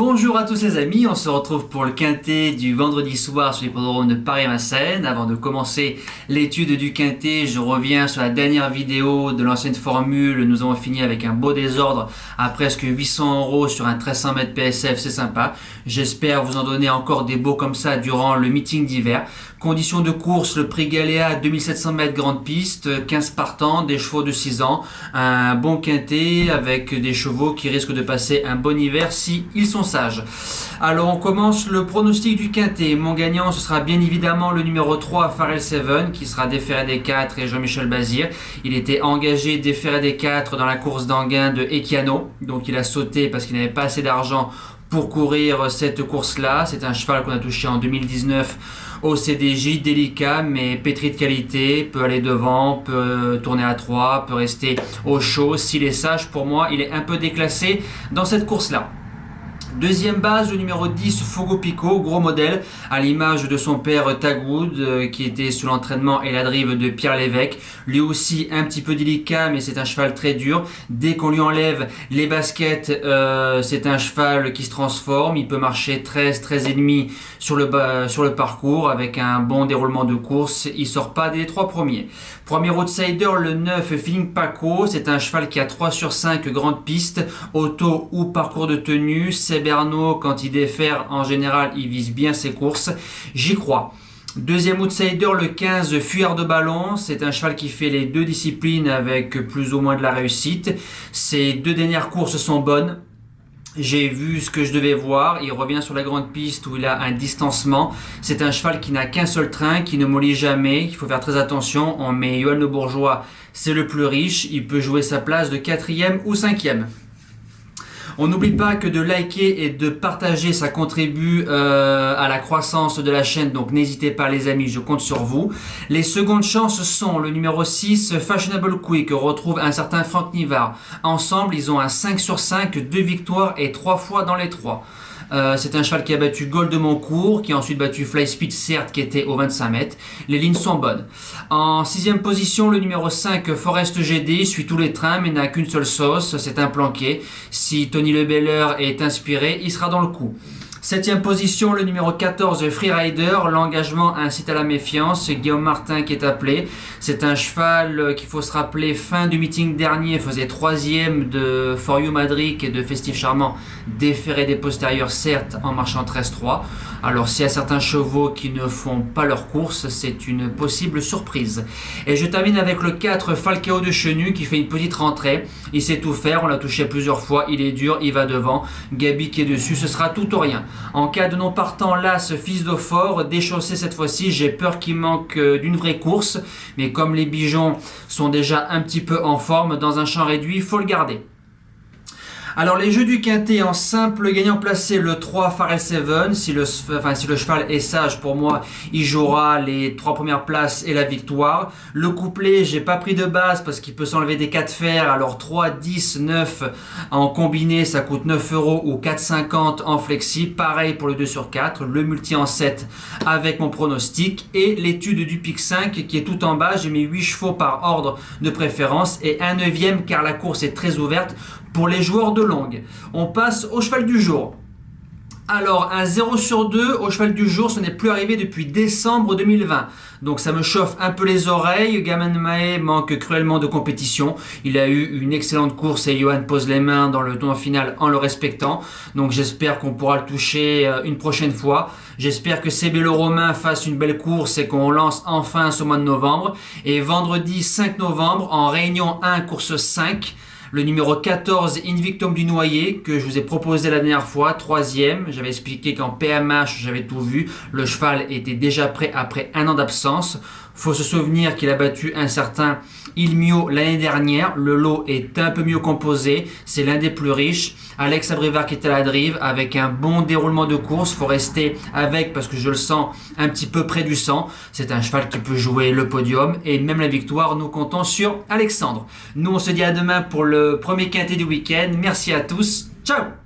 Bonjour à tous les amis, on se retrouve pour le quintet du vendredi soir sur l'hippodrome de Paris-Vincennes. Avant de commencer l'étude du quintet, je reviens sur la dernière vidéo de l'ancienne formule. Nous avons fini avec un beau désordre à presque 800 € sur un 1300 mètres PSF, c'est sympa. J'espère vous en donner encore des beaux comme ça durant le meeting d'hiver. Conditions de course, le prix Galéa 2700 mètres grande piste, 15 partants, des chevaux de 6 ans, un bon quintet avec des chevaux qui risquent de passer un bon hiver si ils sont sages. Alors on commence le pronostic du quintet. Mon gagnant ce sera bien évidemment le numéro 3 Pharrell Seven qui sera déféré des 4 et Jean-Michel Bazir. Il était engagé déféré des 4 dans la course d'Anguin de Equiano, donc il a sauté parce qu'il n'avait pas assez d'argent pour courir cette course-là. C'est un cheval qu'on a touché en 2019 au CDJ, délicat mais pétri de qualité, peut aller devant, peut tourner à 3, peut rester au chaud. S'il est sage, pour moi, il est un peu déclassé dans cette course-là. Deuxième base, le numéro 10, Fogo Pico, gros modèle, à l'image de son père Tagwood, qui était sous l'entraînement et la drive de Pierre Lévesque. Lui aussi un petit peu délicat, mais c'est un cheval très dur. Dès qu'on lui enlève les baskets, c'est un cheval qui se transforme. Il peut marcher 13,5 sur le parcours avec un bon déroulement de course. Il sort pas des 3 premiers. Premier outsider, le 9, Feeling Paco. C'est un cheval qui a 3 sur 5 grandes pistes, auto ou parcours de tenue. Bernot, quand il défère, en général, il vise bien ses courses. J'y crois. Deuxième outsider, le 15, Fuyard de Ballon. C'est un cheval qui fait les deux disciplines avec plus ou moins de la réussite. Ses 2 dernières courses sont bonnes. J'ai vu ce que je devais voir. Il revient sur la grande piste où il a un distancement. C'est un cheval qui n'a qu'un seul train, qui ne mollit jamais. Il faut faire très attention. On met Yoann Le Bourgeois, c'est le plus riche. Il peut jouer sa place de 4e ou 5e. On n'oublie pas que de liker et de partager, ça contribue à la croissance de la chaîne, donc n'hésitez pas les amis, je compte sur vous. Les secondes chances sont le numéro 6, Fashionable Quick, retrouve un certain Franck Nivard. Ensemble, ils ont un 5 sur 5, 2 victoires et 3 fois dans les 3. C'est un cheval qui a battu Gold de Moncourt, qui a ensuite battu Fly Speed, certes, qui était aux 25 mètres. Les lignes sont bonnes. En 6e position, le numéro 5, Forest GD, suit tous les trains, mais n'a qu'une seule sauce, c'est un planqué. Si Tony Lebeller est inspiré, il sera dans le coup. 7e position, le numéro 14, Freerider. L'engagement incite à la méfiance. C'est Guillaume Martin qui est appelé. C'est un cheval qu'il faut se rappeler, fin du meeting dernier, faisait 3e de For You Madrid et de Festif Charmant, déféré des postérieurs, certes, en marchant 13-3. Alors, s'il y a certains chevaux qui ne font pas leur course, c'est une possible surprise. Et je termine avec le 4, Falcao de Chenu, qui fait une petite rentrée. Il sait tout faire, on l'a touché plusieurs fois, il est dur, il va devant. Gabi qui est dessus, ce sera tout ou rien. En cas de non partant, l'As, Fils d'Eau-Fort, déchaussé cette fois-ci, j'ai peur qu'il manque d'une vraie course. Mais comme les Bijons sont déjà un petit peu en forme, dans un champ réduit, il faut le garder. Alors les jeux du quintet en simple, le gagnant placé le 3 Pharrell Seven. Si le cheval est sage, pour moi, il jouera les 3 premières places et la victoire. Le couplet, j'ai pas pris de base parce qu'il peut s'enlever des 4 fers. Alors 3, 10, 9 en combiné, ça coûte 9 € ou 4,50 en flexi. Pareil pour le 2 sur 4, le multi en 7 avec mon pronostic et l'étude du pic 5 qui est tout en bas. J'ai mis 8 chevaux par ordre de préférence et un 9e car la course est très ouverte pour les joueurs de longue. On passe au cheval du jour. Alors, un 0 sur 2 au cheval du jour, ce n'est plus arrivé depuis décembre 2020. Donc ça me chauffe un peu les oreilles. Gaman Mae manque cruellement de compétition. Il a eu une excellente course et Johan pose les mains dans le tournoi final en le respectant. Donc j'espère qu'on pourra le toucher une prochaine fois. J'espère que Cébélo Romain fasse une belle course et qu'on lance enfin ce mois de novembre. Et vendredi 5 novembre, en réunion 1, course 5, le numéro 14, Invictum du Noyer, que je vous ai proposé la dernière fois, 3e. J'avais expliqué qu'en PMH, j'avais tout vu. Le cheval était déjà prêt après un an d'absence. Faut se souvenir qu'il a battu un certain Ilmio l'année dernière. Le lot est un peu mieux composé. C'est l'un des plus riches. Alex Abrivard qui est à la drive avec un bon déroulement de course. Faut rester avec parce que je le sens un petit peu près du sang. C'est un cheval qui peut jouer le podium et même la victoire. Nous comptons sur Alexandre. Nous, on se dit à demain pour le premier quintet du week-end. Merci à tous. Ciao!